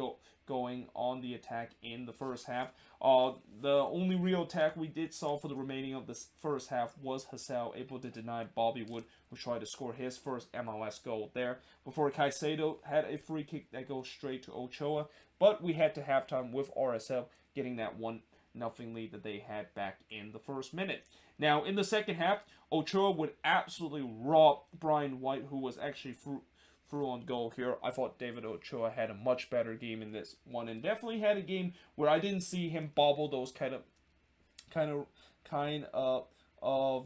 going on the attack in the first half. The only real attack we did saw for the remaining of the first half was Hasel able to deny Bobby Wood, who tried to score his first MLS goal there, before Caicedo had a free kick that goes straight to Ochoa. But we had to halftime with RSL getting that 1-0 lead that they had back in the first minute. Now, in the second half, Ochoa would absolutely rob Brian White, who was actually through on goal here. I thought David Ochoa had a much better game in this one, and definitely had a game where I didn't see him bobble those kind of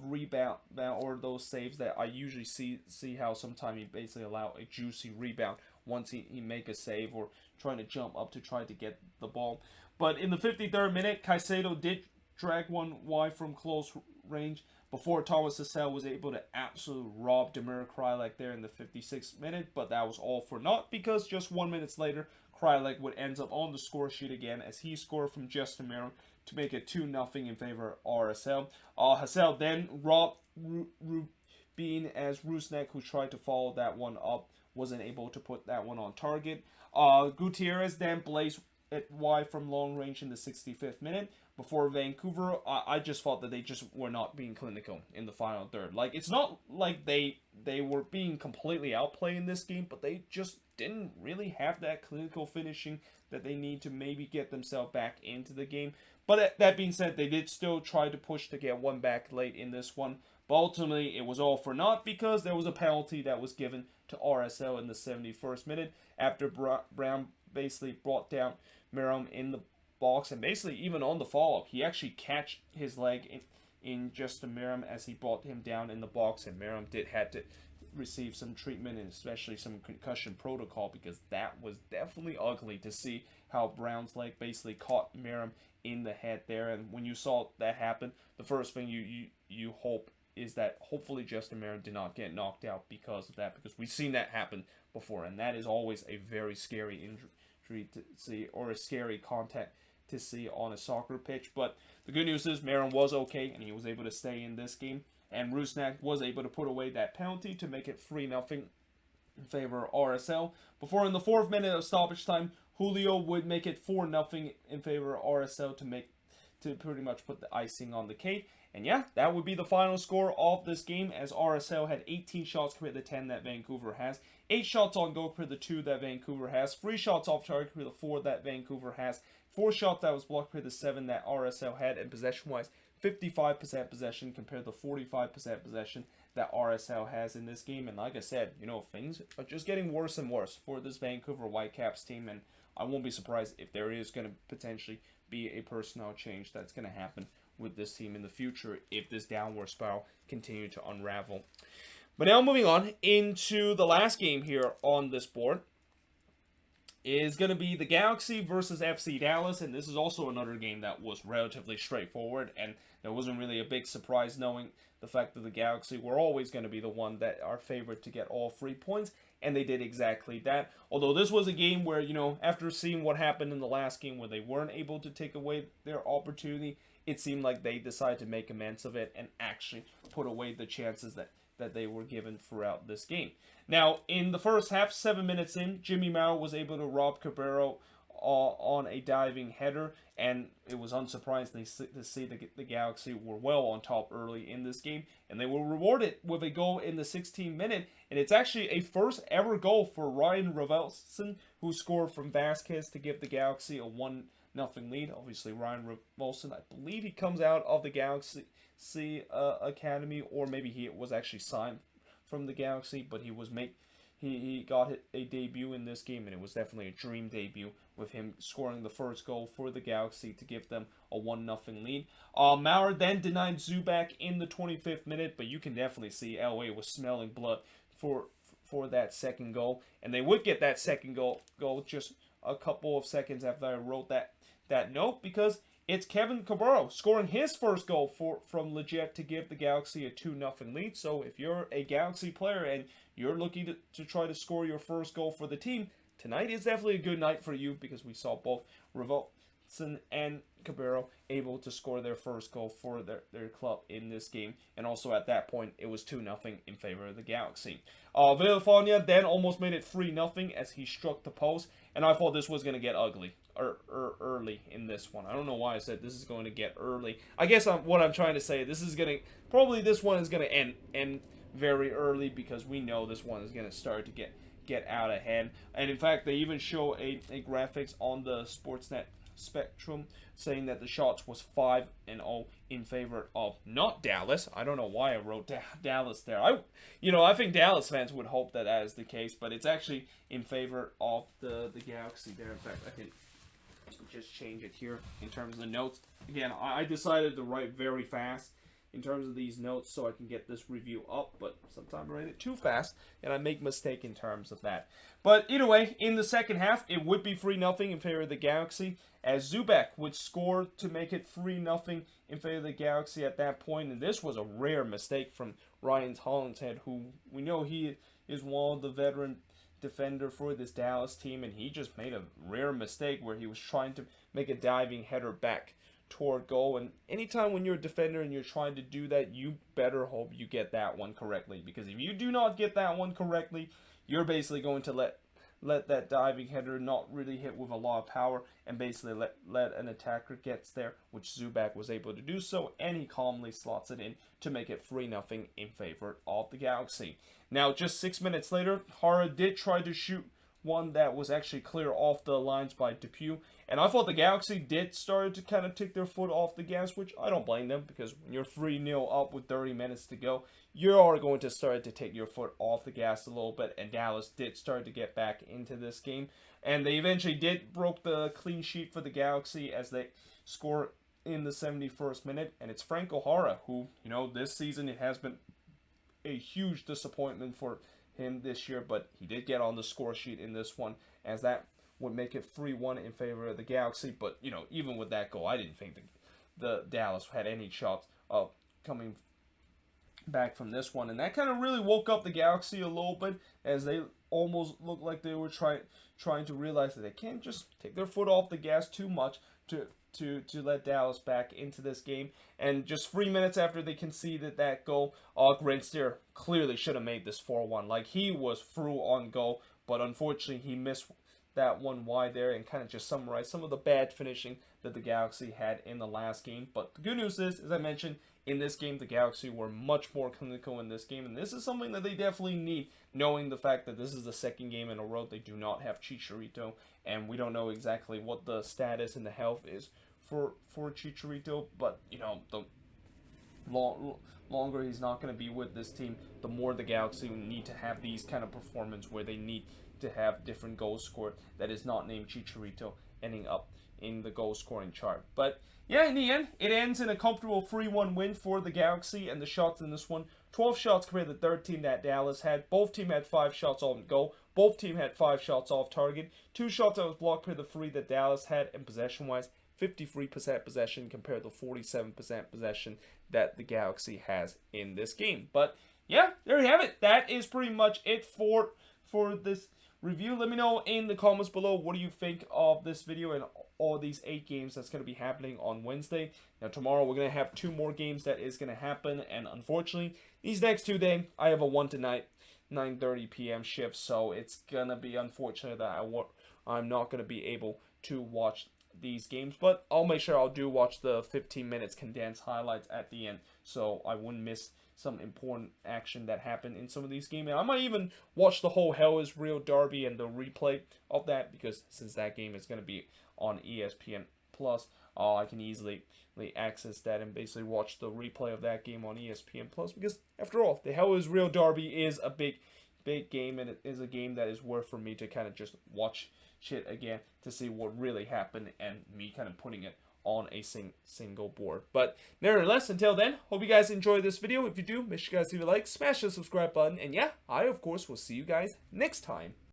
rebound or those saves that I usually see how sometimes he basically allow a juicy rebound once he make a save or trying to jump up to try to get the ball. But in the 53rd minute, Caicedo did drag one wide from close range before Thomas Hassel was able to absolutely rob Damir Krylak there in the 56th minute, but that was all for naught because just 1 minute later, Krylak would end up on the score sheet again as he scored from Justin Meram to make it 2-0 in favor of RSL. Hassel then robbed Rubin as Rusnak, who tried to follow that one up, wasn't able to put that one on target. Gutierrez then blazed it wide from long range in the 65th minute. Before Vancouver, I just thought that they just were not being clinical in the final third. Like, it's not like they were being completely outplayed in this game, but they just didn't really have that clinical finishing that they need to maybe get themselves back into the game. But that being said, they did still try to push to get one back late in this one. But ultimately, it was all for naught because there was a penalty that was given to RSL in the 71st minute after Brown basically brought down Meram in the box, and basically even on the follow-up, he actually catch his leg in Justin Meram as he brought him down in the box, and Meram had to receive some treatment and especially some concussion protocol because that was definitely ugly to see how Brown's leg basically caught Meram in the head there. And when you saw that happen, the first thing you hope is that hopefully Justin Meram did not get knocked out because of that, because we've seen that happen before, and that is always a very scary injury to see, or a scary contact to see on a soccer pitch. But the good news is Meram was okay and he was able to stay in this game, and Rusnak was able to put away that penalty to make it 3-0 in favor of RSL. Before in the 4th minute of stoppage time, Julio would make it 4-0 in favor of RSL to pretty much put the icing on the cake. And yeah, that would be the final score of this game, as RSL had 18 shots compared to 10 that Vancouver has, 8 shots on goal compared to 2 that Vancouver has, 3 shots off target compared to 4 that Vancouver has, 4 shots that was blocked compared to 7 that RSL had, and possession-wise, 55% possession compared to 45% possession that RSL has in this game. And like I said, things are just getting worse and worse for this Vancouver Whitecaps team, and I won't be surprised if there is going to potentially be a personnel change that's going to happen with this team in the future if this downward spiral continue to unravel. But now moving on into the last game here on this board is going to be the Galaxy versus FC Dallas, and this is also another game that was relatively straightforward, and there wasn't really a big surprise knowing the fact that the Galaxy were always going to be the one that are favored to get all 3 points, and they did exactly that. Although this was a game where, after seeing what happened in the last game where they weren't able to take away their opportunity, it seemed like they decided to make amends of it and actually put away the chances that they were given throughout this game. Now, in the first half, 7 minutes in, Jimmy Mao was able to rob Cabero on a diving header, and it was unsurprising to see the Galaxy were well on top early in this game, and they were rewarded with a goal in the 16th minute, and it's actually a first ever goal for Ryan Ravelson, who scored from Vasquez to give the Galaxy a 1-0 lead. Obviously, Ryan Ravelson, I believe he comes out of the Galaxy Academy, or maybe he was actually signed from the Galaxy, but he got a debut in this game, and it was definitely a dream debut with him scoring the first goal for the Galaxy to give them a 1-0 lead. Maurer then denied Zubak in the 25th minute, but you can definitely see LA was smelling blood for that second goal, and they would get that second goal just a couple of seconds after I wrote that note, because it's Kevin Cabero scoring his first goal from Legit to give the Galaxy a 2-0 lead. So if you're a Galaxy player and you're looking to try to score your first goal for the team, tonight is definitely a good night for you, because we saw both Ravelson and Cabero able to score their first goal for their club in this game. And also at that point, it was 2-0 in favor of the Galaxy. Villafaña then almost made it 3-0 as he struck the post, and I thought this was going to get ugly early in this one. I don't know why I said this is going to get early. I guess what I'm trying to say, this one is going to end very early, because we know this one is going to start to get out of hand. And in fact, they even show a graphics on the Sportsnet Spectrum, saying that the shots was 5-0 in favor of not Dallas. I don't know why I wrote Dallas there. I think Dallas fans would hope that is the case, but it's actually in favor of the Galaxy there. In fact, I can just change it here in terms of the notes. Again, I decided to write very fast in terms of these notes so I can get this review up, but sometimes I write it too fast and I make mistake in terms of that. But either way, in the second half, it would be 3-0 in favor of the Galaxy, as Zubek would score to make it 3-0 in favor of the Galaxy at that point, and this was a rare mistake from Ryan Hollinshead, who we know he is one of the veteran defender for this Dallas team, and he just made a rare mistake where he was trying to make a diving header back toward goal. And anytime when you're a defender and you're trying to do that, you better hope you get that one correctly, because if you do not get that one correctly, you're basically going to let that diving header not really hit with a lot of power and basically let an attacker gets there, which Zubak was able to do so, and he calmly slots it in to make it 3-0 in favor of the Galaxy. Now, just 6 minutes later, Hara did try to shoot one that was actually clear off the lines by Depew, and I thought the Galaxy did start to kind of take their foot off the gas, which I don't blame them, because when you're 3-0 up with 30 minutes to go, you are going to start to take your foot off the gas a little bit, and Dallas did start to get back into this game, and they eventually did broke the clean sheet for the Galaxy as they score in the 71st minute, and it's Franco Jara, who, this season it has been a huge disappointment for him this year, but he did get on the score sheet in this one, as that would make it 3-1 in favor of the Galaxy. But even with that goal, I didn't think the Dallas had any shots of coming back from this one, and that kind of really woke up the Galaxy a little bit, as they almost looked like they were trying to realize that they can't just take their foot off the gas too much to let Dallas back into this game. And just 3 minutes after they conceded that goal, Grinsteer clearly should have made this 4-1. Like, he was through on goal, but unfortunately he missed that one wide there, and kind of just summarized some of the bad finishing that the Galaxy had in the last game. But the good news is, as I mentioned, in this game, the Galaxy were much more clinical in this game, and this is something that they definitely need, knowing the fact that this is the second game in a row they do not have Chicharito, and we don't know exactly what the status and the health is for Chicharito, but, the longer he's not going to be with this team, the more the Galaxy need to have these kind of performance where they need to have different goals scored that is not named Chicharito ending up in the goal scoring chart. But yeah, in the end, it ends in a comfortable 3-1 win for the Galaxy, and the shots in this one, 12 shots compared to 13 that Dallas had. Both teams had 5 shots on goal. Both teams had 5 shots off target. 2 shots that was blocked compared to 3 that Dallas had, and possession-wise, 53% possession compared to 47% possession that the Galaxy has in this game. But yeah, there you have it. That is pretty much it for this review. Let me know in the comments below, what do you think of this video and all these 8 games that's going to be happening on Wednesday. Now tomorrow we're going to have 2 more games that is going to happen, and unfortunately these next 2 days I have a 1 to 9:30 p.m. shift, so it's going to be unfortunate that I'm not going to be able to watch these games, but I'll make sure I'll do watch the 15 minutes condensed highlights at the end, so I wouldn't miss some important action that happened in some of these games. And I might even watch the whole Hell is Real derby and the replay of that, because since that game is going to be on ESPN Plus, I can easily access that and basically watch the replay of that game on ESPN Plus, because after all, the Hell is Real derby is a big game, and it is a game that is worth for me to kind of just watch shit again to see what really happened, and me kind of putting it on a single board. But nevertheless, until then, hope you guys enjoyed this video. If you do, make sure you guys leave a like, smash the subscribe button, and yeah, I of course will see you guys next time.